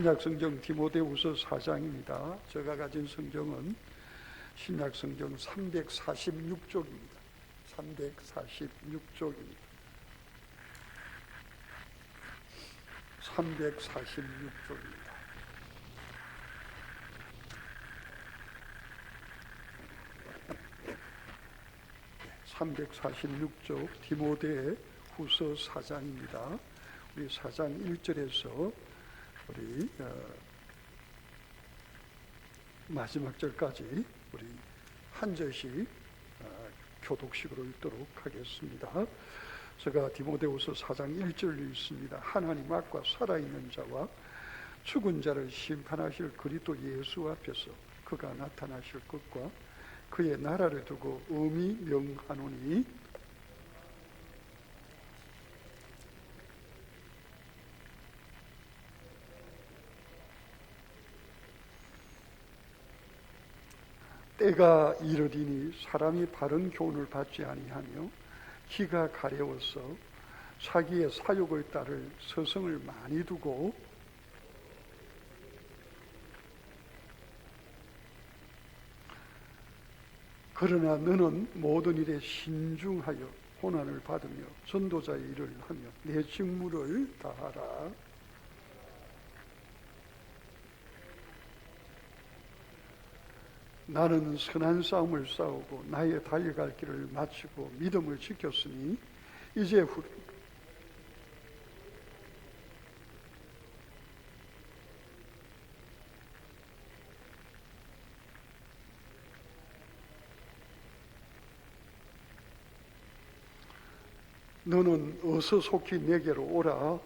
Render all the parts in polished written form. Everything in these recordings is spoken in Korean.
신약성경 디모데후서 4장입니다. 제가 가진 성경은 신약성경 346쪽입니다. 346쪽입니다. 346쪽입니다. 네, 346쪽 디모데 후서 4장입니다. 우리 4장 1절에서 우리 마지막 절까지 우리 한 절씩 교독식으로 읽도록 하겠습니다. 제가 디모데후서 4장 1절을 읽습니다. 하나님 앞과 살아있는 자와 죽은 자를 심판하실 그리스도 예수 앞에서 그가 나타나실 것과 그의 나라를 두고 엄히 명하노니 때가 이르리니 사람이 바른 교훈을 받지 아니하며 키가 가려워서 자기의 사욕을 따를 서성을 많이 두고 그러나 너는 모든 일에 신중하여 고난을 받으며 전도자의 일을 하며 내 직무를 다하라. 나는 선한 싸움을 싸우고 나의 달려갈 길을 마치고 믿음을 지켰으니 이제 너는 어서 속히 내게로 오라.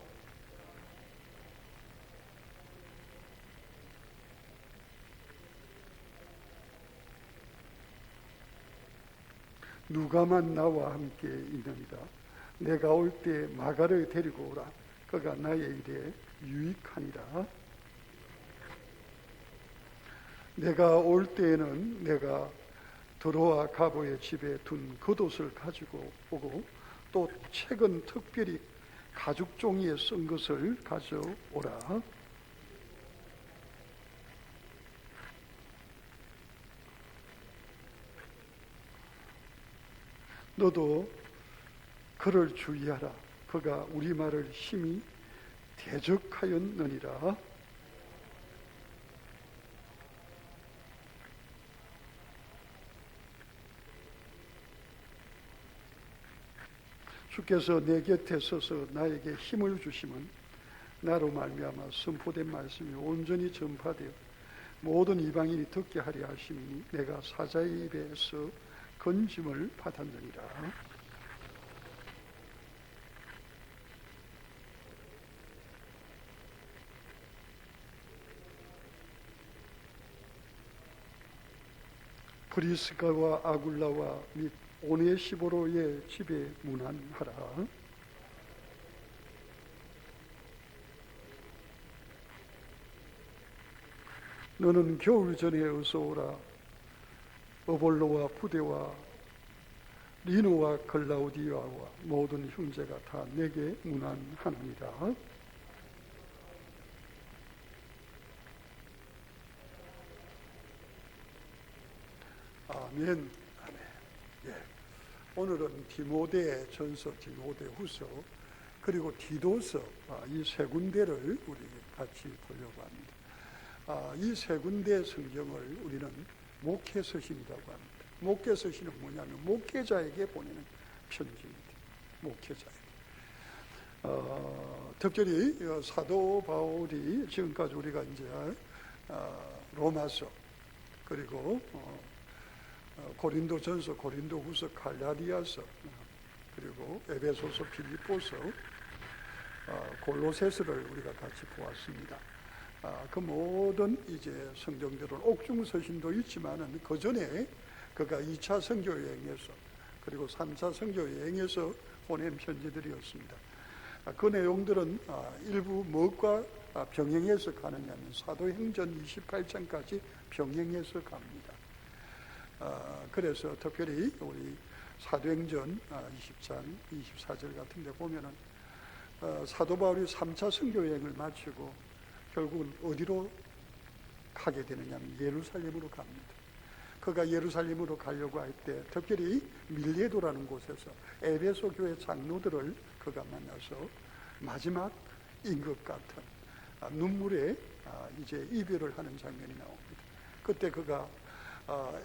누가만 나와 함께 있느니라. 내가 올 때 마가를 데리고 오라. 그가 나의 일에 유익하니라. 내가 올 때에는 내가 드로아 가보의 집에 둔 겉옷을 가지고 오고 또 책은 특별히 가죽 종이에 쓴 것을 가져오라. 너도 그를 주의하라. 그가 우리 말을 심히 대적하였느니라. 주께서 내 곁에 서서 나에게 힘을 주시면 나로 말미암아 선포된 말씀이 온전히 전파되어 모든 이방인이 듣게 하려 하심이니 내가 사자의 입에서 건짐을 받았느니라. 브리스가와 아굴라와 및 오네시보로의 집에 문안하라. 너는 겨울 전에 어서 오라. 어볼로와 부데와 리노와 글라우디아와 모든 형제가 다 내게 문안하느니라. 아멘. 아멘. 예. 오늘은 디모데 전서, 디모데 후서, 그리고 디도서 이 세 군데를 우리 같이 보려고 합니다. 이 세 군데 성경을 우리는 목회서신이라고 합니다. 목회서신은 뭐냐면 목회자에게 보내는 편지입니다. 목회자에게. 특별히 사도 바울이 지금까지 우리가 이제 로마서 그리고 고린도전서, 고린도후서, 갈라디아서, 그리고 에베소서, 빌립보서, 골로새서를 우리가 같이 보았습니다. 그 모든 이제 성경들은 옥중서신도 있지만은 그 전에 그가 2차 선교 여행에서 그리고 3차 선교 여행에서 보낸 편지들이었습니다. 그 내용들은 일부 무엇과 병행해서 가느냐면 사도행전 28장까지 병행해서 갑니다. 그래서 특별히 우리 사도행전 20장 24절 같은 데 보면은 사도 바울이 3차 선교 여행을 마치고 결국은 어디로 가게 되느냐 하면 예루살렘으로 갑니다. 그가 예루살렘으로 가려고 할 때 특별히 밀레도라는 곳에서 에베소 교회 장로들을 그가 만나서 마지막 것 같은 눈물에 이제 이별을 하는 장면이 나옵니다. 그때 그가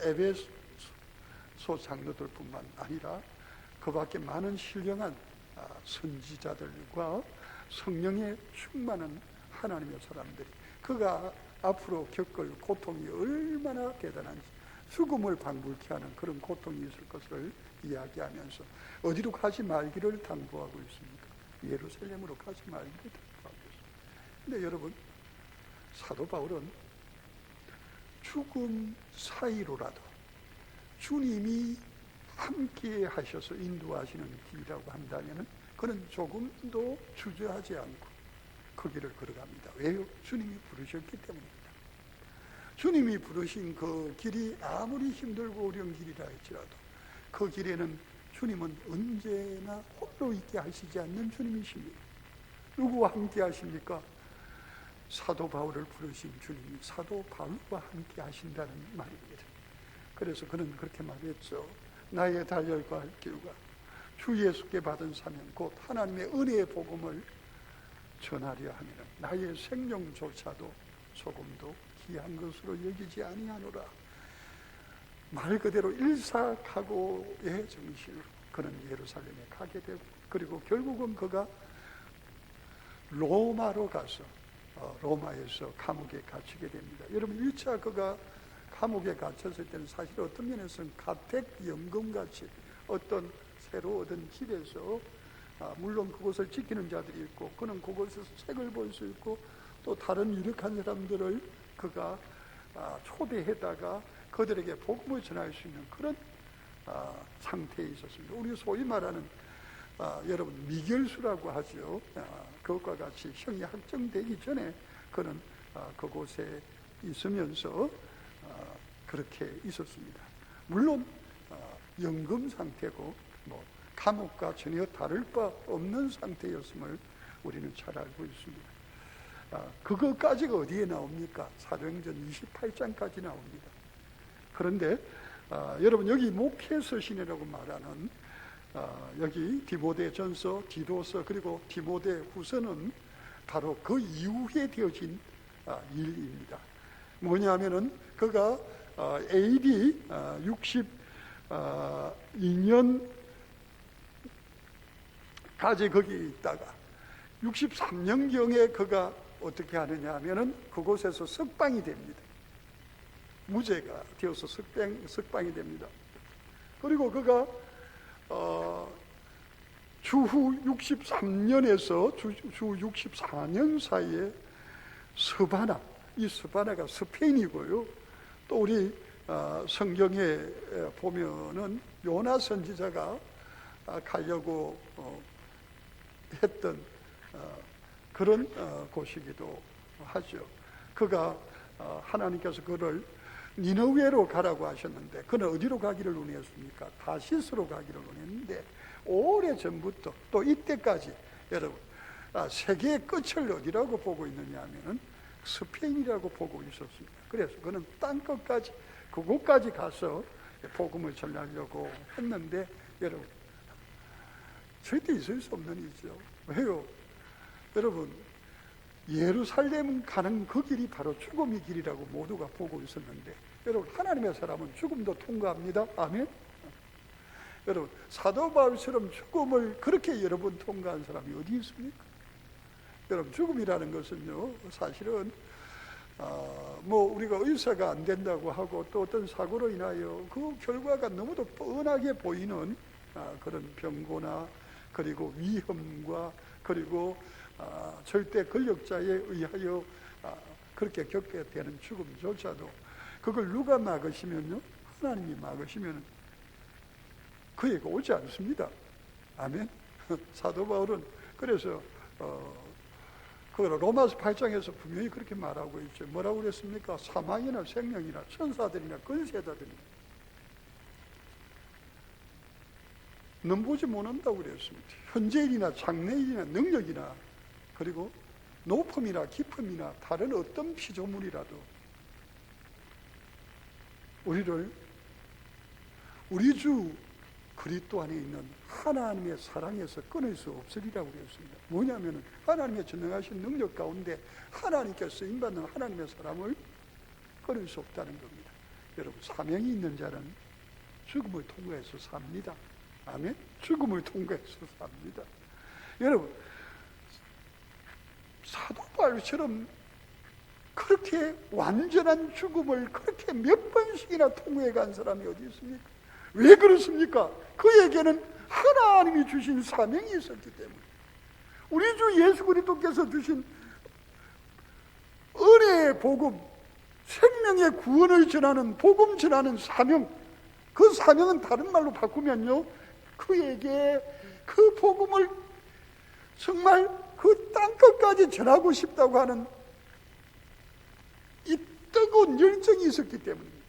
에베소 장로들뿐만 아니라 그 밖에 많은 신령한 선지자들과 성령에 충만한 하나님의 사람들이 그가 앞으로 겪을 고통이 얼마나 대단한지, 죽음을 방불케 하는 그런 고통이 있을 것을 이야기하면서 어디로 가지 말기를 당부하고 있습니까? 예루살렘으로 가지 말기를 당부하고 있습니다. 근데 여러분, 사도 바울은 죽음 사이로라도 주님이 함께 하셔서 인도하시는 길이라고 한다면 그는 조금도 주저하지 않고 그 길을 걸어갑니다. 왜요? 주님이 부르셨기 때문입니다. 주님이 부르신 그 길이 아무리 힘들고 어려운 길이라 할지라도 그 길에는 주님은 언제나 홀로 있게 하시지 않는 주님이십니다. 누구와 함께 하십니까? 사도 바울을 부르신 주님이 사도 바울과 함께 하신다는 말입니다. 그래서 그는 그렇게 말했죠. 나의 달려갈 길과 주 예수께 받은 사명 곧 하나님의 은혜의 복음을 전하려 하면 나의 생명조차도 조금도 귀한 것으로 여기지 아니하노라. 말 그대로 일사각오의 정신으로 그는 예루살렘에 가게 되고, 그리고 결국은 그가 로마로 가서 로마에서 감옥에 갇히게 됩니다. 여러분, 1차 그가 감옥에 갇혔을 때는 사실 어떤 면에서는 가택연금같이 어떤 새로 얻은 집에서 물론 그곳을 지키는 자들이 있고 그는 그곳에서 책을 볼 수 있고 또 다른 유력한 사람들을 그가 초대해다가 그들에게 복음을 전할 수 있는 그런 상태에 있었습니다. 우리 소위 말하는 여러분 미결수라고 하죠. 그것과 같이 형이 확정되기 전에 그는 그곳에 있으면서 그렇게 있었습니다. 물론 연금 상태고 뭐 감옥과 전혀 다를 바 없는 상태였음을 우리는 잘 알고 있습니다. 그것까지가 어디에 나옵니까? 사도행전 28장까지 나옵니다. 그런데 여러분, 여기 목회서신이라고 말하는 여기 디모데전서, 디도서 그리고 디모데후서는 바로 그 이후에 되어진 일입니다. 뭐냐면은 그가 AD 62년까지 거기 있다가 63년경에 그가 어떻게 하느냐 하면은 그곳에서 석방이 됩니다. 무죄가 되어서 석방이 됩니다. 그리고 그가 주후 63년에서 주 64년 사이에 스바나, 이 스바나가 스페인이고요. 또 우리 성경에 보면은 요나 선지자가 가려고 했던 그런 곳이기도 하죠. 그가 하나님께서 그를 니느웨로 가라고 하셨는데 그는 어디로 가기를 원했습니까? 다시스로 가기를 원했는데 오래전부터 또 이때까지 여러분 세계의 끝을 어디라고 보고 있느냐 하면은 스페인이라고 보고 있었습니다. 그래서 그는 땅끝까지 그곳까지 가서 복음을 전하려고 했는데 여러분 절대 있을 수 없는 일이죠. 왜요? 여러분, 예루살렘 가는 그 길이 바로 죽음의 길이라고 모두가 보고 있었는데 여러분, 하나님의 사람은 죽음도 통과합니다. 아멘. 여러분, 사도 바울처럼 죽음을 그렇게 여러 번 통과한 사람이 어디 있습니까? 여러분, 죽음이라는 것은요, 사실은 뭐 우리가 의사가 안 된다고 하고 또 어떤 사고로 인하여 그 결과가 너무도 뻔하게 보이는 그런 병고나 그리고 위험과 그리고 절대 권력자에 의하여 그렇게 겪게 되는 죽음조차도 그걸 누가 막으시면요, 하나님이 막으시면 그에게 오지 않습니다. 아멘. 사도 바울은 그래서 그 로마서 8장에서 분명히 그렇게 말하고 있죠. 뭐라고 그랬습니까? 사망이나 생명이나 천사들이나 권세자들이나 넘보지 못한다고 그랬습니다. 현재일이나 장래일이나 능력이나 그리고 높음이나 깊음이나 다른 어떤 피조물이라도 우리를 우리 주 그리스도 안에 있는 하나님의 사랑에서 끊을 수 없으리라고 그랬습니다. 뭐냐면은 하나님의 전능하신 능력 가운데 하나님께 쓰임받는 하나님의 사랑을 끊을 수 없다는 겁니다. 여러분, 사명이 있는 자는 죽음을 통과해서 삽니다. 아멘? 죽음을 통과해서 삽니다. 여러분, 사도 바울처럼 그렇게 완전한 죽음을 그렇게 몇 번씩이나 통과해 간 사람이 어디 있습니까? 왜 그렇습니까? 그에게는 하나님이 주신 사명이 있었기 때문에, 우리 주 예수 그리스도께서 주신 은혜의 복음, 생명의 구원을 전하는 복음 전하는 사명, 그 사명은 다른 말로 바꾸면요, 그에게 그 복음을 정말 그 땅끝까지 전하고 싶다고 하는 이 뜨거운 열정이 있었기 때문입니다.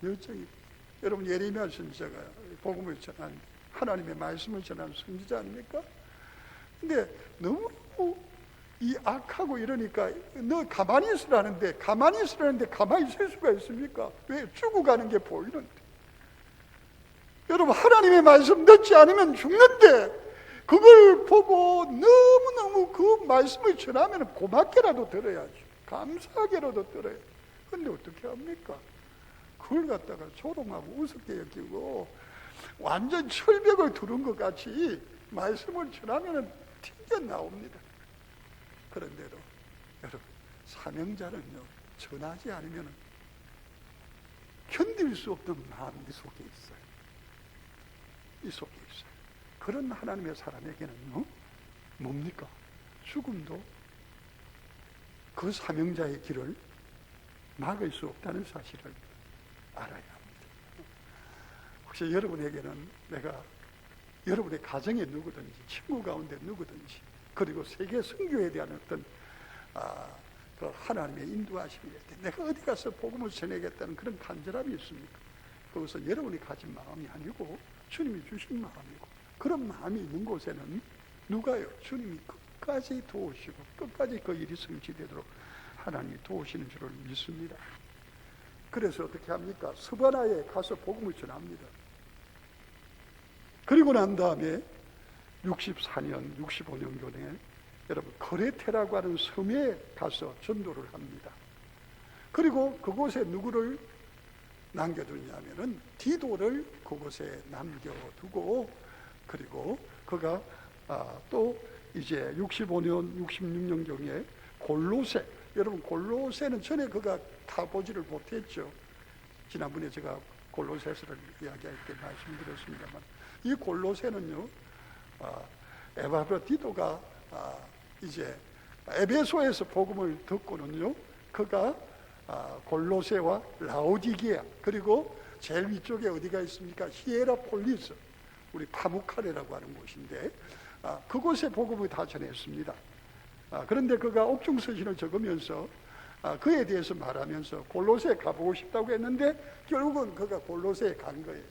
열정이. 여러분, 예레미야 선지자가 복음을 전한, 하나님의 말씀을 전하는 선지자 아닙니까? 근데 너무 이 악하고 이러니까 너 가만히 있으라는데 가만히 있을 수가 있습니까? 왜? 죽어가는 게 보이는데. 여러분, 하나님의 말씀 듣지 않으면 죽는데 그걸 보고 너무너무 그 말씀을 전하면 고맙게라도 들어야죠. 감사하게라도 들어야죠. 근데 어떻게 합니까? 그걸 갖다가 조롱하고 우습게 여기고 완전 철벽을 두른 것 같이 말씀을 전하면 튕겨 나옵니다. 그런데도 여러분, 사명자는요, 전하지 않으면 견딜 수 없는 마음이 속에 있어요. 이 속에 있어요. 그런 하나님의 사람에게는요, 뭡니까? 죽음도 그 사명자의 길을 막을 수 없다는 사실을 알아야 합니다. 혹시 여러분에게는 내가 여러분의 가정에 누구든지, 친구 가운데 누구든지, 그리고 세계 선교에 대한 어떤 그 하나님의 인도하심이 될 때 내가 어디 가서 복음을 전하겠다는 그런 간절함이 있습니까? 그것은 여러분이 가진 마음이 아니고 주님이 주신 마음이고, 그런 마음이 있는 곳에는 누가요? 주님이 끝까지 도우시고 끝까지 그 일이 성취되도록 하나님이 도우시는 줄을 믿습니다. 그래서 어떻게 합니까? 스바나에 가서 복음을 전합니다. 그리고 난 다음에 64년, 65년경에 여러분 거레테라고 하는 섬에 가서 전도를 합니다. 그리고 그곳에 누구를 남겨두냐면은 디도를 그곳에 남겨두고, 그리고 그가 또 이제 65년, 66년경에 골로새, 여러분 골로새는 전에 그가 가보지를 못했죠. 지난번에 제가 골로새서를 이야기할 때 말씀드렸습니다만, 이 골로새는요, 에바브라디도가 이제 에베소에서 복음을 듣고는요, 그가 골로새와 라오디게아, 그리고 제일 위쪽에 어디가 있습니까? 히에라폴리스, 우리 파무카레라고 하는 곳인데 그곳에 복음을 다 전했습니다. 그런데 그가 옥중서신을 적으면서 그에 대해서 말하면서 골로새에 가보고 싶다고 했는데 결국은 그가 골로새에 간 거예요.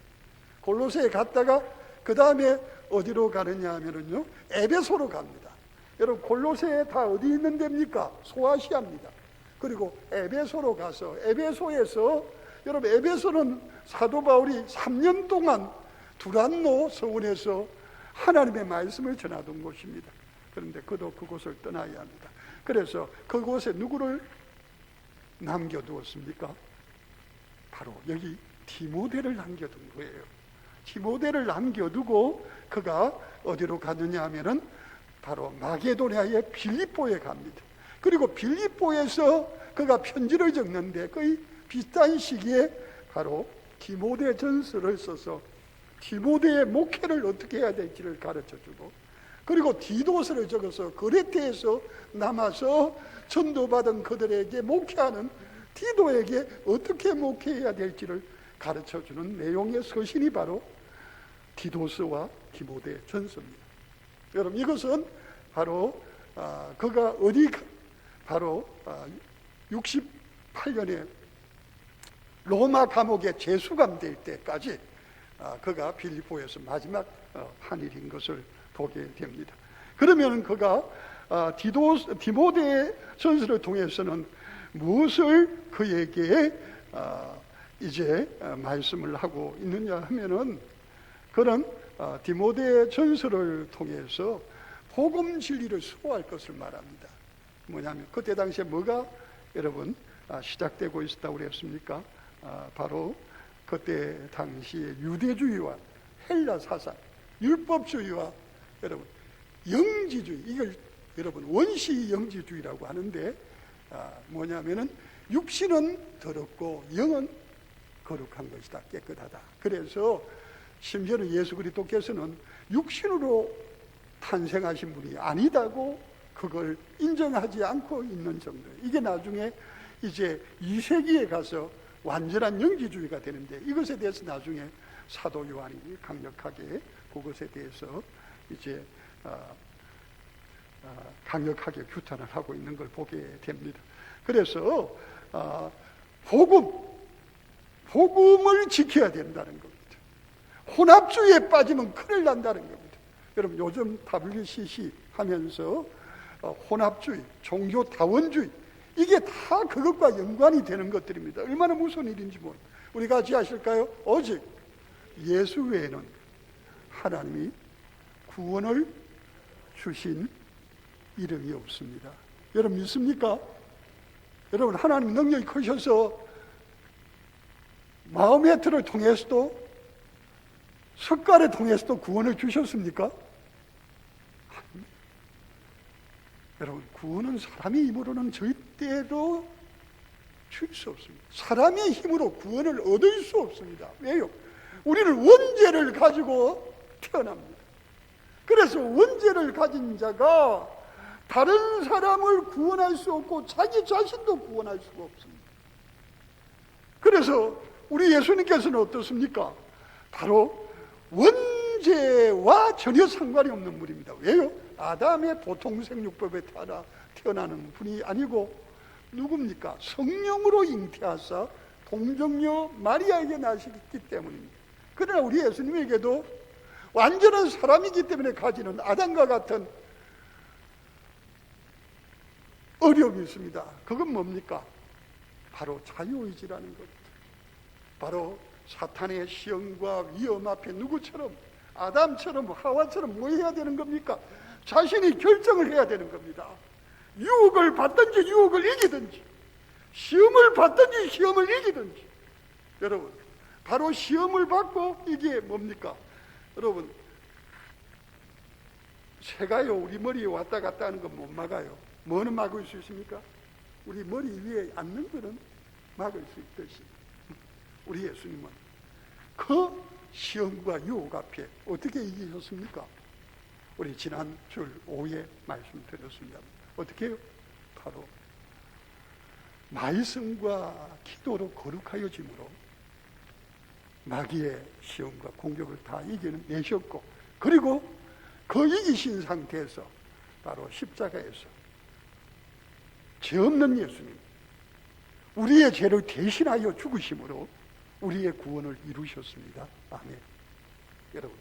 골로새에 갔다가 그 다음에 어디로 가느냐 하면은요, 에베소로 갑니다. 여러분, 골로새에 다 어디 있는 데입니까? 소아시아입니다. 그리고 에베소로 가서 에베소에서, 여러분 에베소는 사도 바울이 3년 동안 두란노 서원에서 하나님의 말씀을 전하던 곳입니다. 그런데 그도 그곳을 떠나야 합니다. 그래서 그곳에 누구를 남겨두었습니까? 바로 여기 디모데를 남겨둔 거예요. 디모데를 남겨두고 그가 어디로 가느냐 하면은 바로 마게도냐의 빌립보에 갑니다. 그리고 빌립보에서 그가 편지를 적는데 거의 비슷한 시기에 바로 디모데 전서를 써서 디모데의 목회를 어떻게 해야 될지를 가르쳐주고, 그리고 디도서를 적어서 그레테에서 남아서 전도받은 그들에게 목회하는 디도에게 어떻게 목회해야 될지를 가르쳐주는 내용의 서신이 바로 디도서와 디모데 전서입니다. 여러분, 이것은 바로 그가 어디 바로 68년에 로마 감옥에 재수감 될 때까지 그가 빌립보에서 마지막 한 일인 것을 보게 됩니다. 그러면 그가 디모데 전서를 통해서는 무엇을 그에게 이제 말씀을 하고 있느냐 하면은, 그런 디모데 전서를 통해서 복음 진리를 수호할 것을 말합니다. 뭐냐면 그때 당시에 뭐가 여러분 시작되고 있었다고 그랬습니까? 바로 그때 당시에 유대주의와 헬라 사상, 율법주의와 여러분 영지주의, 이걸 여러분 원시 영지주의라고 하는데, 뭐냐면은 육신은 더럽고 영은 거룩한 것이다, 깨끗하다. 그래서 심지어는 예수 그리스도께서는 육신으로 탄생하신 분이 아니다고 그걸 인정하지 않고 있는 정도예요. 이게 나중에 이제 2세기에 가서 완전한 영지주의가 되는데, 이것에 대해서 나중에 사도 요한이 강력하게 그것에 대해서 이제 강력하게 규탄을 하고 있는 걸 보게 됩니다. 그래서 복음을 지켜야 된다는 겁니다. 혼합주의에 빠지면 큰일 난다는 겁니다. 여러분 요즘 WCC 하면서 혼합주의, 종교다원주의, 이게 다 그것과 연관이 되는 것들입니다. 얼마나 무서운 일인지 우리 같이 아실까요? 오직 예수 외에는 하나님이 구원을 주신 이름이 없습니다. 여러분 믿습니까? 여러분 하나님 능력이 크셔서 마음의 틀을 통해서도 습관을 통해서도 구원을 주셨습니까? 여러분 구원은 사람의 힘으로는 절대로 줄 수 없습니다. 사람의 힘으로 구원을 얻을 수 없습니다. 왜요? 우리는 원죄를 가지고 태어납니다. 그래서 원죄를 가진 자가 다른 사람을 구원할 수 없고 자기 자신도 구원할 수가 없습니다. 그래서 우리 예수님께서는 어떻습니까? 바로 원죄와 전혀 상관이 없는 분입니다. 왜요? 아담의 보통 생육법에 따라 태어나는 분이 아니고 누굽니까? 성령으로 잉태하사 동정녀 마리아에게 나시기 때문입니다. 그러나 우리 예수님에게도 완전한 사람이기 때문에 가지는 아담과 같은 어려움이 있습니다. 그건 뭡니까? 바로 자유의지라는 겁니다. 바로 사탄의 시험과 위험 앞에 누구처럼, 아담처럼 하와처럼 뭐 해야 되는 겁니까? 자신이 결정을 해야 되는 겁니다. 유혹을 받든지 유혹을 이기든지, 시험을 받든지 시험을 이기든지. 여러분 바로 시험을 받고, 이게 뭡니까? 여러분 새가요 우리 머리에 왔다 갔다 하는 건 못 막아요. 뭐는 막을 수 있습니까? 우리 머리 위에 앉는 거는 막을 수 있듯이 우리 예수님은 그 시험과 유혹 앞에 어떻게 이기셨습니까? 우리 지난 주 오후에 말씀드렸습니다. 어떻게 해요? 바로 말씀과 기도로 거룩하여짐으로 마귀의 시험과 공격을 다 이겨내셨고, 그리고 그 이기신 상태에서 바로 십자가에서 죄 없는 예수님, 우리의 죄를 대신하여 죽으심으로 우리의 구원을 이루셨습니다. 아멘. 여러분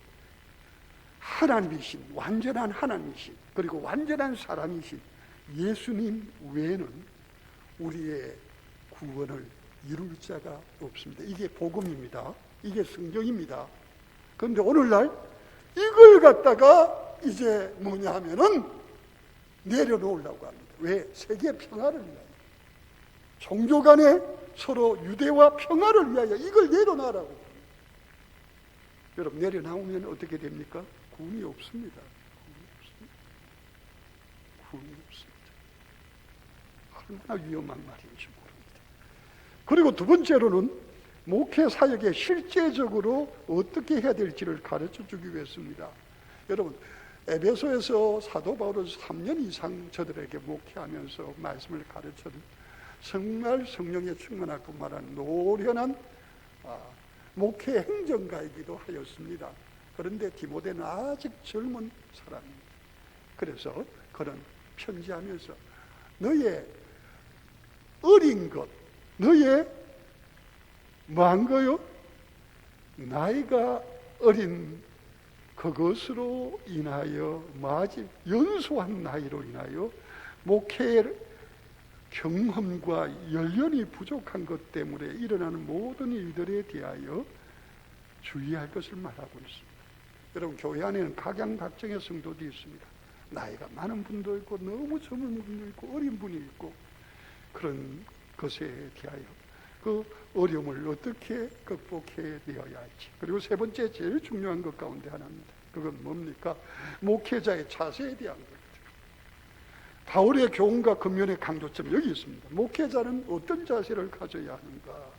하나님이신, 완전한 하나님이신, 그리고 완전한 사람이신 예수님 외에는 우리의 구원을 이룰 자가 없습니다. 이게 복음입니다. 이게 성경입니다. 그런데 오늘날 이걸 갖다가 이제 뭐냐 하면은 내려놓으려고 합니다. 왜? 세계 평화를 위하여, 종교 간에 서로 유대와 평화를 위하여 이걸 내려놔라고. 여러분 내려놓으면 어떻게 됩니까? 구원이 없습니다. 구원이 없습니다. 얼마나 위험한 말인지 모릅니다. 그리고 두 번째로는 목회 사역에 실제적으로 어떻게 해야 될지를 가르쳐 주기 위해서입니다. 여러분 에베소에서 사도 바울은 3년 이상 저들에게 목회하면서 말씀을 가르쳐 정말 성령에 충만하고 말하는 노련한 목회 행정가이기도 하였습니다. 그런데 디모데는 아직 젊은 사람입니다. 그래서 그는 편지하면서 너의 어린 것, 너의 뭐한 거요? 나이가 어린 그 그것으로 인하여 연소한 나이로 인하여 목회 경험과 연륜이 부족한 것 때문에 일어나는 모든 일들에 대하여 주의할 것을 말하고 있습니다. 여러분, 교회 안에는 각양각종의 성도들이 있습니다. 나이가 많은 분도 있고 너무 젊은 분도 있고 어린 분이 있고, 그런 것에 대하여 그 어려움을 어떻게 극복해 내어야 할지. 그리고 세 번째, 제일 중요한 것 가운데 하나입니다. 그건 뭡니까? 목회자의 자세에 대한 겁니다. 바울의 교훈과 근면의 강조점 여기 있습니다. 목회자는 어떤 자세를 가져야 하는가?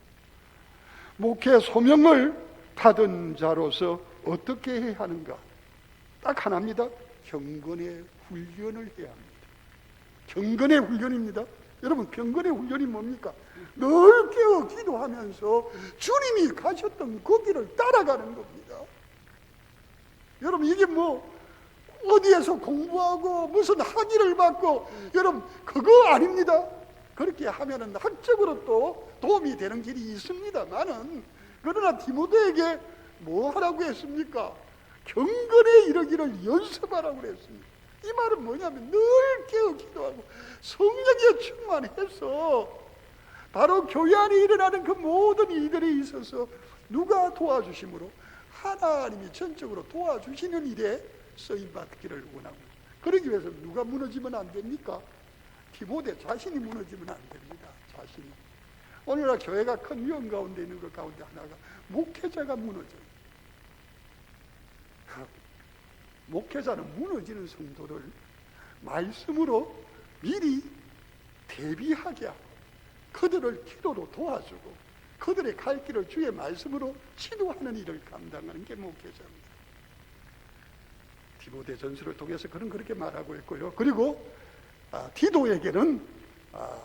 목회 소명을 받은 자로서 어떻게 해야 하는가? 딱 하나입니다. 경건의 훈련을 해야 합니다. 경건의 훈련입니다. 여러분, 경건의 훈련이 뭡니까? 늘 깨어 기도하면서 주님이 가셨던 그 길을 따라가는 겁니다. 여러분, 이게 뭐 어디에서 공부하고 무슨 학위를 받고, 여러분, 그거 아닙니다. 그렇게 하면은 학적으로 또 도움이 되는 길이 있습니다만은, 그러나 디모데에게 뭐 하라고 했습니까? 경건에 이르기를 연습하라고 그랬습니다. 이 말은 뭐냐면 늘 깨어 기도하고 성령에 충만해서 바로 교회 안에 일어나는 그 모든 일들에 있어서 누가 도와주심으로 하나님이 전적으로 도와주시는 일에 쓰임받기를 원합니다. 그러기 위해서 누가 무너지면 안 됩니까? 디모데 자신이 무너지면 안 됩니다. 자신이. 오늘날 교회가 큰 위험 가운데 있는 것 가운데 하나가 목회자가 무너져요. 목회자는 무너지는 성도를 말씀으로 미리 대비하게 하고 그들을 기도로 도와주고 그들의 갈 길을 주의 말씀으로 지도하는 일을 감당하는 게 목회자입니다. 디모데전서를 통해서 그렇게 말하고 있고요. 그리고 디도에게는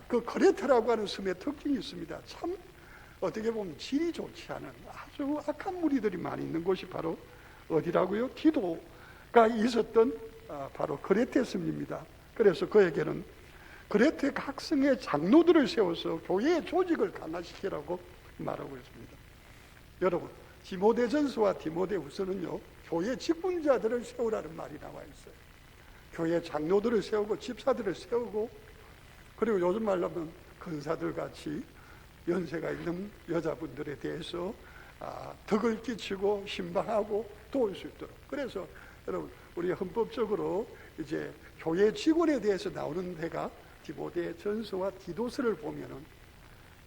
그 거레트라고 하는 섬의 특징이 있습니다. 참 어떻게 보면 질이 좋지 않은 아주 악한 무리들이 많이 있는 곳이 바로 어디라고요? 디도가 있었던 바로 거레트 섬입니다. 그래서 그에게는 거레트 각성의 장로들을 세워서 교회의 조직을 강화시키라고 말하고 있습니다. 여러분, 디모데전서와 디모데후서는요, 교회 직분자들을 세우라는 말이 나와 있어요. 교회 장로들을 세우고 집사들을 세우고, 그리고 요즘 말로 하면 근사들 같이 연세가 있는 여자분들에 대해서 덕을 끼치고 신방하고 도울 수 있도록. 그래서 여러분, 우리 헌법적으로 이제 교회 직원에 대해서 나오는 데가 디모데 전서와 디도서를 보면은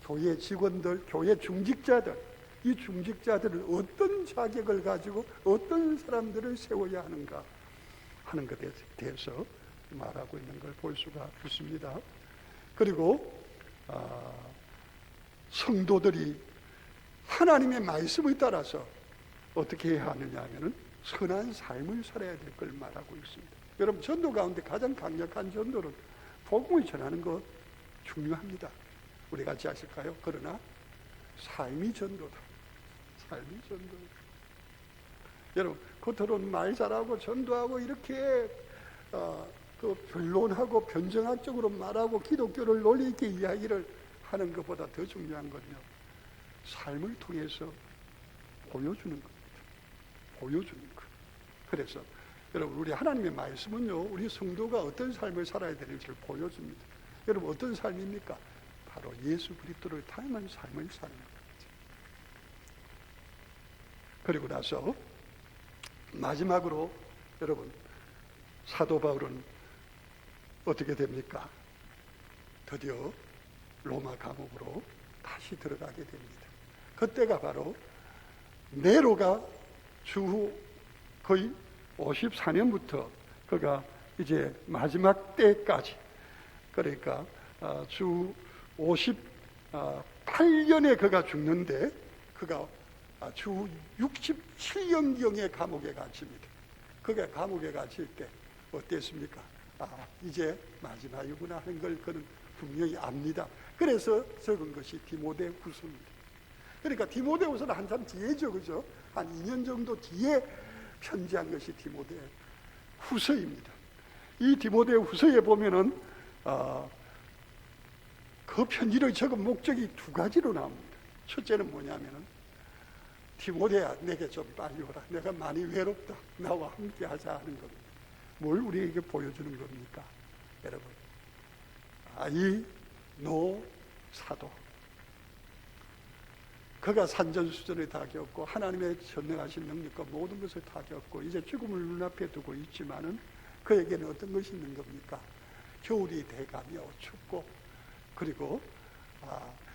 교회 직원들, 교회 중직자들, 이 중직자들을 어떤 자격을 가지고 어떤 사람들을 세워야 하는가 하는 것에 대해서 말하고 있는 걸 볼 수가 있습니다. 그리고 성도들이 하나님의 말씀에 따라서 어떻게 해야 하느냐 하면은 선한 삶을 살아야 될 걸 말하고 있습니다. 여러분, 전도 가운데 가장 강력한 전도는 복음을 전하는 것 중요합니다. 우리 같이 하실까요? 그러나 삶이 전도다. 삶이 전도다. 여러분, 겉으로는 말 잘하고 전도하고 이렇게 그 변론하고 변정학적으로 말하고 기독교를 논리 있게 이야기를 하는 것보다 더 중요한 건요, 삶을 통해서 보여주는 겁니다. 보여주는 것. 그래서 여러분, 우리 하나님의 말씀은요, 우리 성도가 어떤 삶을 살아야 되는지를 보여줍니다. 여러분, 어떤 삶입니까? 바로 예수 그리스도를 닮은 삶을 사는 겁니다. 그리고 나서 마지막으로 여러분, 사도 바울은 어떻게 됩니까? 드디어 로마 감옥으로 다시 들어가게 됩니다. 그때가 바로 네로가 주후 거의 54년부터 그가 이제 마지막 때까지, 그러니까 주 58년에 그가 죽는데, 그가 주 67년경에 감옥에 갇힙니다. 그가 감옥에 갇힐 때 어땠습니까? 이제 마지막이구나 하는 걸 그는 분명히 압니다. 그래서 적은 것이 디모데후서입니다. 그러니까 디모데후서는 한참 뒤에죠, 그죠? 한 2년 정도 뒤에 편지한 것이 디모데후서입니다. 이 디모데후서에 보면은 그 편지를 적은 목적이 두 가지로 나옵니다. 첫째는 뭐냐면은 디모데야, 내게 좀 빨리 오라. 내가 많이 외롭다. 나와 함께 하자 하는 겁니다. 뭘 우리에게 보여주는 겁니까? 여러분, 이 노 사도, 그가 산전수전을 다 겪고 하나님의 전능하신 능력과 모든 것을 다 겪고 이제 죽음을 눈앞에 두고 있지만은 그에게는 어떤 것이 있는 겁니까? 겨울이 돼가며 춥고, 그리고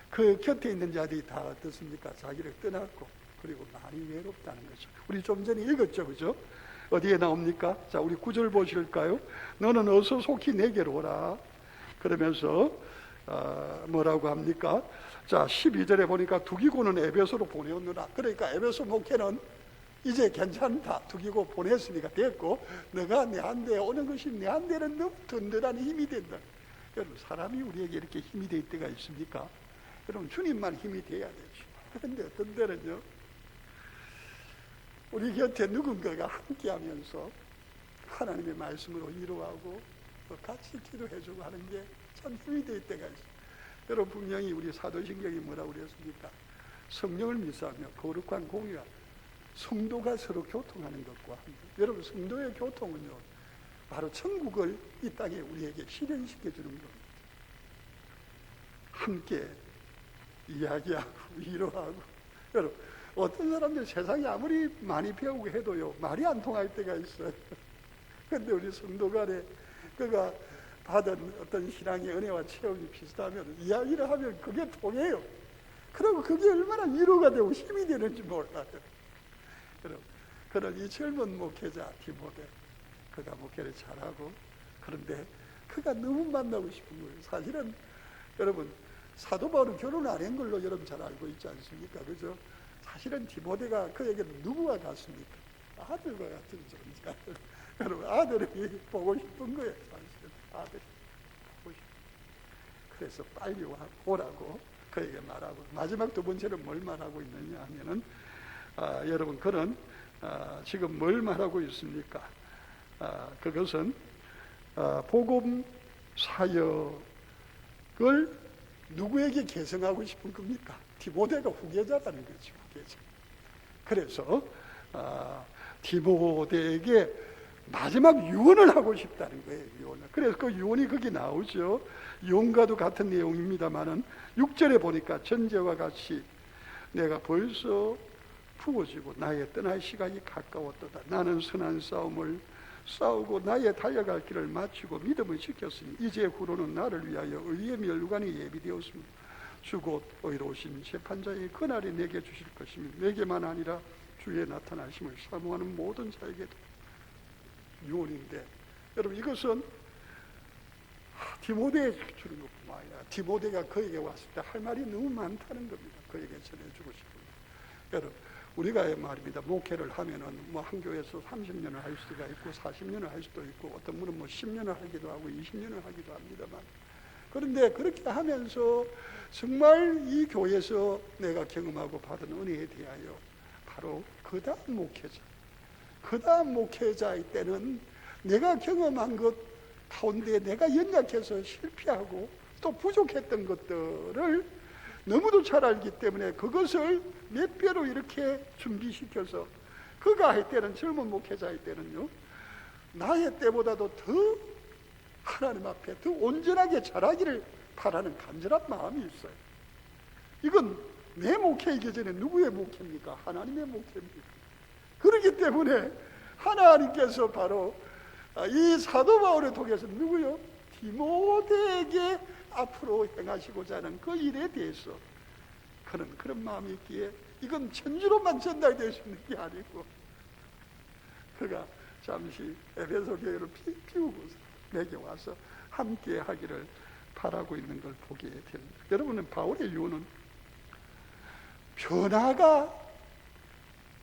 그 곁에 있는 자들이 다 어떻습니까? 자기를 떠났고, 그리고 많이 외롭다는 거죠. 우리 좀 전에 읽었죠, 그죠? 어디에 나옵니까? 자, 우리 9절 보실까요? 너는 어서 속히 내게로 오라. 그러면서 뭐라고 합니까? 자, 12절에 보니까 두기고는 에베소로 보내었느라. 그러니까 에베소 목회는 이제 괜찮다. 두기고 보냈으니까 됐고, 너가 내한테 오는 것이 내한테는 너무 든든한 힘이 된다. 여러분, 사람이 우리에게 이렇게 힘이 될 때가 있습니까? 여러분, 주님만 힘이 돼야 되죠. 그런데 어떤 때는요, 우리 곁에 누군가가 함께하면서 하나님의 말씀으로 위로하고 또 같이 기도해주고 하는 게 참 힘이 될 때가 있어요. 여러분, 분명히 우리 사도신경이 뭐라고 그랬습니까? 성령을 믿사하며 거룩한 공유와 성도가 서로 교통하는 것과 함께. 여러분, 성도의 교통은요, 바로 천국을 이 땅에 우리에게 실현시켜 주는 겁니다. 함께 이야기하고 위로하고. 여러분, 어떤 사람들 세상에 아무리 많이 배우고 해도요, 말이 안 통할 때가 있어요. 그런데 우리 성도 간에 그가 받은 어떤 신앙의 은혜와 체험이 비슷하면 이야기를 하면 그게 통해요. 그리고 그게 얼마나 위로가 되고 힘이 되는지 몰라요. 여러분, 그런 이 젊은 목회자 디모데, 그가 목회를 잘하고, 그런데 그가 너무 만나고 싶은 거예요. 사실은 여러분, 사도 바울은 결혼 안 한 걸로 여러분 잘 알고 있지 않습니까? 그죠? 사실은 디모데가 그에게는 누구와 같습니까? 아들과 같은 존재. 여러분, 아들이 보고 싶은 거예요. 사실은 아들이 보고 싶은. 그래서 빨리 오라고 그에게 말하고, 마지막 두 번째는 뭘 말하고 있느냐 하면은, 여러분, 그는 지금 뭘 말하고 있습니까? 그것은 복음 사역을 누구에게 계승하고 싶은 겁니까? 디모데가 후계자라는 거죠. 후계자. 그래서 디모데에게 마지막 유언을 하고 싶다는 거예요. 유언을. 그래서 그 유언이 거기 나오죠. 유언과도 같은 내용입니다만은 6절에 보니까 전제와 같이 내가 벌써 부어지고 나의 떠날 시간이 가까웠도다. 나는 선한 싸움을 싸우고 나의 달려갈 길을 마치고 믿음을 지켰으니 이제 후로는 나를 위하여 의의 멸관이 예비되었습니다. 주곧 의로우신 재판자의 그날이 내게 주실 것이며 내게만 아니라 주의 나타나심을 사모하는 모든 자에게도. 유언인데, 여러분, 이것은 디모데에게 주는 것뿐만 아니라 디모데가 그에게 왔을 때 할 말이 너무 많다는 겁니다. 그에게 전해주고 싶은 것. 여러분, 우리가 말입니다. 목회를 하면은 뭐 한 교회에서 30년을 할 수가 있고 40년을 할 수도 있고 어떤 분은 뭐 10년을 하기도 하고 20년을 하기도 합니다만, 그런데 그렇게 하면서 정말 이 교회에서 내가 경험하고 받은 은혜에 대하여 바로 그 다음 목회자의 때는 내가 경험한 것 가운데 내가 연약해서 실패하고 또 부족했던 것들을 너무도 잘 알기 때문에 그것을 몇 배로 이렇게 준비시켜서 그가 할 때는, 젊은 목회자의 때는요, 나의 때보다도 더 하나님 앞에 더 온전하게 잘하기를 바라는 간절한 마음이 있어요. 이건 내 목회이기 전에 누구의 목회입니까? 하나님의 목회입니다. 그렇기 때문에 하나님께서 바로 이 사도 바울을 통해서 누구요? 디모데에게 앞으로 행하시고자 하는 그 일에 대해서 그는 그런 마음이 있기에 이건 천주로만 전달될 수 있는 게 아니고 그가 잠시 에베소 교회를 피우고서 내게 와서 함께 하기를 바라고 있는 걸 보게 됩니다. 여러분은 바울의 유언은 변화가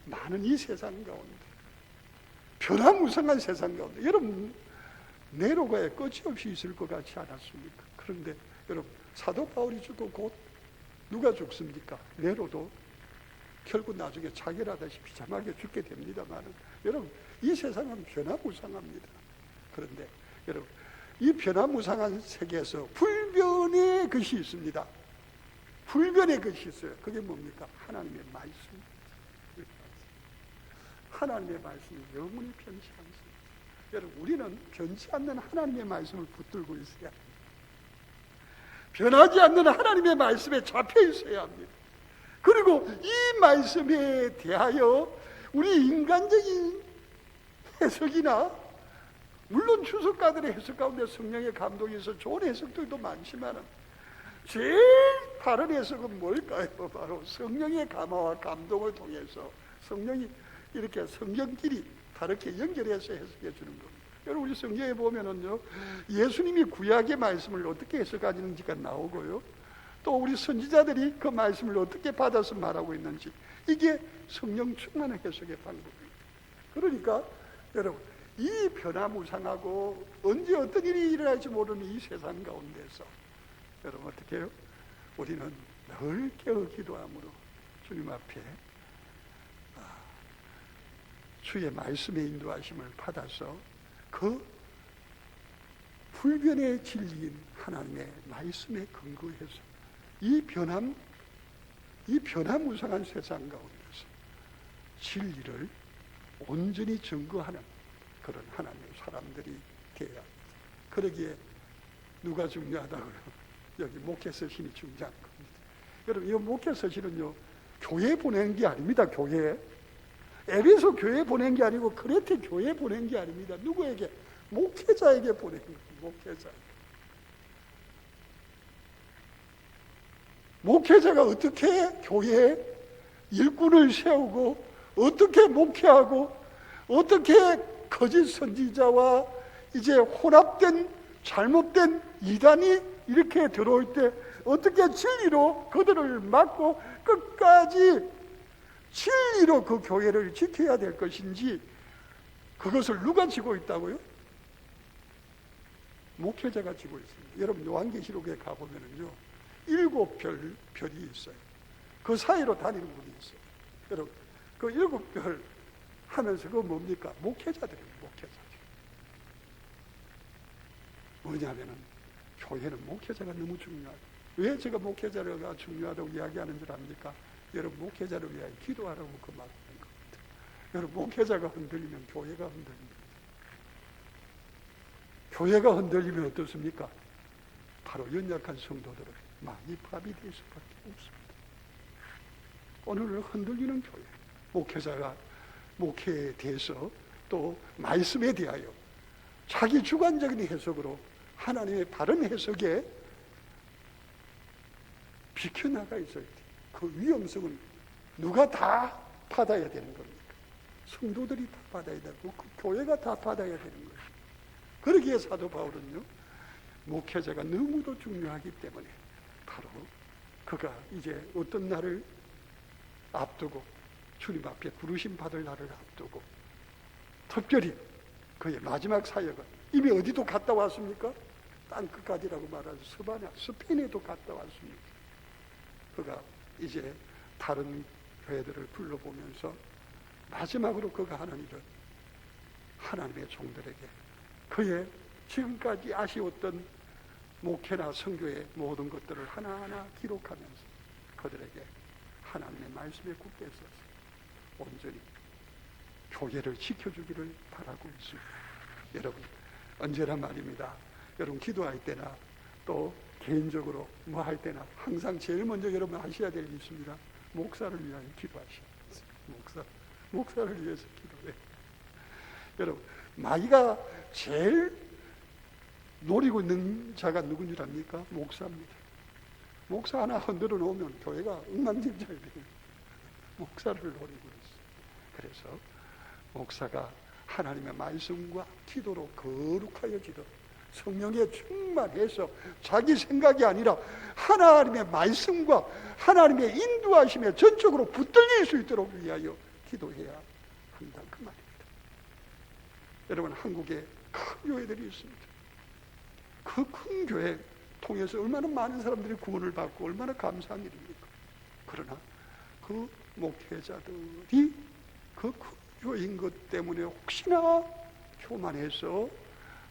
많은 이 세상 가운데, 변화무쌍한 세상 가운데, 여러분 네로가에 끝이 없이 있을 것 같지 않았습니까? 그런데 여러분, 사도 바울이 죽고 곧 누가 죽습니까? 네로도 결국 나중에 자결하다시피 비참하게 죽게 됩니다만, 여러분, 이 세상은 변화무쌍합니다. 그런데 여러분, 이 변화무쌍한 세계에서 불변의 것이 있습니다. 불변의 것이 있어요. 그게 뭡니까? 하나님의 말씀. 하나님의 말씀이 영원히 변치 않습니다. 여러분, 우리는 변치 않는 하나님의 말씀을 붙들고 있어야 합니다. 변하지 않는 하나님의 말씀에 잡혀 있어야 합니다. 그리고 이 말씀에 대하여 우리 인간적인 해석이나, 물론 주석가들의 해석 가운데 성령의 감동이 있어 좋은 해석들도 많지만 제일 바른 해석은 뭘까요? 바로 성령의 감화와 감동을 통해서 성령이 이렇게 성경끼리 다르게 연결해서 해석해 주는 겁니다. 여러분, 우리 성경에 보면은요, 예수님이 구약의 말씀을 어떻게 해석하는지가 나오고요, 또 우리 선지자들이 그 말씀을 어떻게 받아서 말하고 있는지, 이게 성령 충만한 해석의 방법입니다. 그러니까 여러분, 이 변화무쌍하고 언제 어떤 일이 일어날지 모르는 이 세상 가운데서 여러분 어떻게 해요? 우리는 늘 깨어 기도함으로 주님 앞에 주의 말씀의 인도하심을 받아서 그 불변의 진리인 하나님의 말씀에 근거해서 이 변화무쌍한 세상 가운데서 진리를 온전히 증거하는 그런 하나님의 사람들이 되어야 합니다. 그러기에 누가 중요하다고요? 여기 목회 서신이 중요한 겁니다. 여러분, 이 목회 서신은요, 교회 보낸 게 아닙니다. 교회, 에베소 교회 보낸 게 아니고 크레테 교회 보낸 게 아닙니다. 누구에게? 목회자에게 보낸 겁니다. 목회자가 어떻게 교회에 일꾼을 세우고 어떻게 목회하고 어떻게 거짓 선지자와 이제 혼합된 잘못된 이단이 이렇게 들어올 때 어떻게 진리로 그들을 막고 끝까지 진리로 그 교회를 지켜야 될 것인지, 그것을 누가 지고 있다고요? 목회자가 지고 있습니다. 여러분, 요한계시록에 가보면은요, 7별이 있어요. 그 사이로 다니는 분이 있어요. 여러분, 그 7별 하면서 그거 뭡니까? 목회자들이에요. 목회자들. 뭐냐면은 교회는 목회자가 너무 중요하다. 왜 제가 목회자가 중요하다고 이야기하는 줄 압니까? 여러분, 목회자를 위하여 기도하라고 그 말하는 겁니다. 여러분, 목회자가 흔들리면 교회가 흔들립니다. 교회가 흔들리면 어떻습니까? 바로 연약한 성도들은 많이 파비될 수밖에 없습니다. 오늘 흔들리는 교회, 목회자가 목회에 대해서 또 말씀에 대하여 자기 주관적인 해석으로 하나님의 바른 해석에 비켜나가 있을 때 그 위험성은 누가 다 받아야 되는 겁니까? 성도들이 다 받아야 되고 그 교회가 다 받아야 되는 거예요. 그러기에 사도 바울은요, 목회자가 너무도 중요하기 때문에 바로 그가 이제 어떤 날을 앞두고 주님 앞에 부르심 받을 날을 앞두고 특별히 그의 마지막 사역은 이미 어디도 갔다 왔습니까? 땅끝까지라고 말하는 스페인에도 갔다 왔습니다. 그가 이제 다른 교회들을 불러보면서 마지막으로 그가 하는 일은 하나님의 종들에게 그의 지금까지 아쉬웠던 목회나 선교의 모든 것들을 하나하나 기록하면서 그들에게 하나님의 말씀에 굳게 서서 온전히 교회를 지켜주기를 바라고 있습니다. 여러분, 언제나 말입니다. 여러분, 기도할 때나 또 개인적으로 뭐 할 때나 항상 제일 먼저 여러분 하셔야 될 일이 있습니다. 목사를 위하여 기도하셔야 됩니다. 목사를 위해서 기도해요. 여러분, 마귀가 제일 노리고 있는 자가 누군 줄 압니까? 목사입니다. 목사 하나 흔들어 놓으면 교회가 엉망진창이 됩니다. 목사를 노리고 있어요. 그래서 목사가 하나님의 말씀과 기도로 거룩하여지도록 성령에 충만해서 자기 생각이 아니라 하나님의 말씀과 하나님의 인도하심에 전적으로 붙들릴 수 있도록 위하여 기도해야 한다, 그 말입니다. 여러분, 한국에 큰 교회들이 있습니다. 그 큰 교회 통해서 얼마나 많은 사람들이 구원을 받고 얼마나 감사한 일입니까? 그러나 그 목회자들이 그 큰 교회인 것 때문에 혹시나 교만해서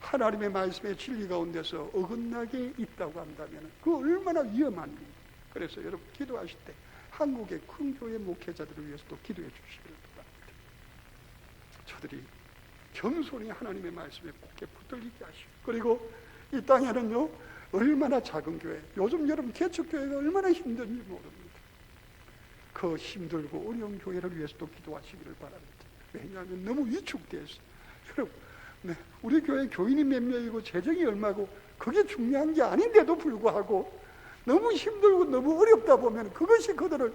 하나님의 말씀의 진리 가운데서 어긋나게 있다고 한다면 그 얼마나 위험한 일입니까? 그래서 여러분, 기도하실 때 한국의 큰 교회 목회자들을 위해서도 기도해 주시기를 바랍니다. 그들이 겸손히 하나님의 말씀에 굳게 붙들리게 하시고, 그리고 이 땅에는요 얼마나 작은 교회, 요즘 여러분 개척교회가 얼마나 힘든지 모릅니다. 그 힘들고 어려운 교회를 위해서도 기도하시기를 바랍니다. 왜냐하면 너무 위축돼서, 여러분, 네, 우리 교회 교인이 몇 명이고 재정이 얼마고 그게 중요한 게 아닌데도 불구하고 너무 힘들고 너무 어렵다 보면 그것이 그들을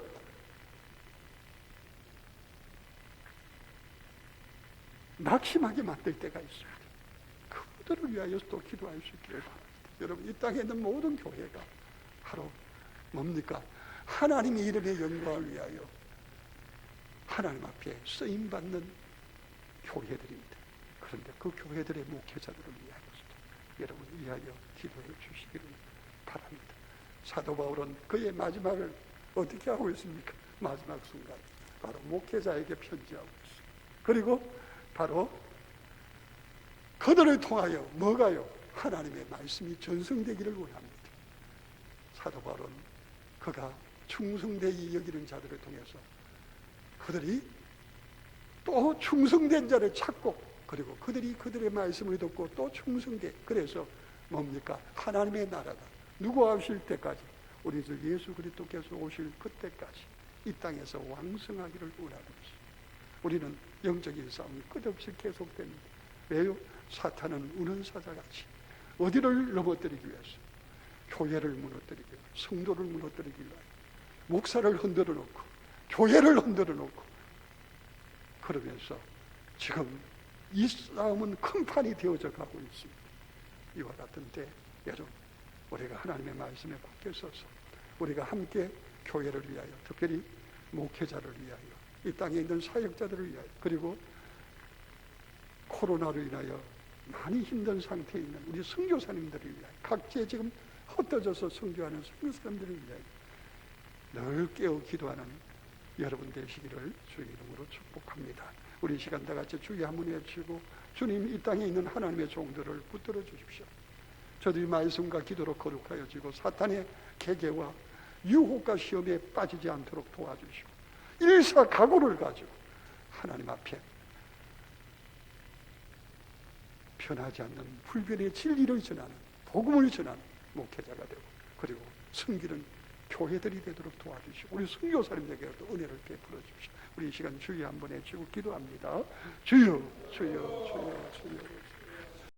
낙심하게 만들 때가 있습니다. 그들을 위하여서도 기도할 수 있기를 바랍니다. 여러분, 이 땅에 있는 모든 교회가 바로 뭡니까? 하나님의 이름의 영광을 위하여 하나님 앞에 쓰임받는 교회들입니다. 그런데 그 교회들의 목회자들을 위하여서도 여러분 위하여 기도해 주시기를 바랍니다. 사도 바울은 그의 마지막을 어떻게 하고 있습니까? 마지막 순간 바로 목회자에게 편지하고 있습니다. 그리고 바로 그들을 통하여 뭐가요? 하나님의 말씀이 전승되기를 원합니다. 사도 바울은 그가 충성되이 여기는 자들을 통해서 그들이 또 충성된 자를 찾고, 그리고 그들이 그들의 말씀을 듣고 또 충성돼, 그래서 뭡니까? 하나님의 나라가 누구와 오실 때까지, 우리 주 예수 그리스도께서 오실 그때까지 이 땅에서 왕성하기를 원하는 것입니다. 우리는 영적인 싸움이 끝없이 계속됩니다. 왜요? 사탄은 우는 사자같이 어디를 넘어뜨리기 위해서? 교회를 무너뜨리기 위해서, 성도를 무너뜨리기 위해서, 목사를 흔들어 놓고 교회를 흔들어 놓고, 그러면서 지금 이 싸움은 큰 판이 되어져 가고 있습니다. 이와 같은 때 여러분, 우리가 하나님의 말씀에 굳게 서서 우리가 함께 교회를 위하여, 특별히 목회자를 위하여, 이 땅에 있는 사역자들을 위하여, 그리고 코로나로 인하여 많이 힘든 상태에 있는 우리 선교사님들을 위하여, 각지에 지금 흩어져서 선교하는 선교사님들을 위하여 늘 깨어 기도하는 여러분 되시기를 주의 이름으로 축복합니다. 우리 시간 다 같이 주의 한번 외치고, 주님, 이 땅에 있는 하나님의 종들을 붙들어 주십시오. 저들이 말씀과 기도로 거룩하여지고 사탄의 계계와 유혹과 시험에 빠지지 않도록 도와주시고, 일사각오를 가지고 하나님 앞에 변하지 않는 불변의 진리를 전하는, 복음을 전하는 목회자가 되고, 그리고 섬기는 교회들이 되도록 도와주시고, 우리 선교사님에게도 은혜를 베풀어 주십시오. 우리 이 시간 주여 한번 외치고 기도합니다. 주여, 주여, 주여, 주여.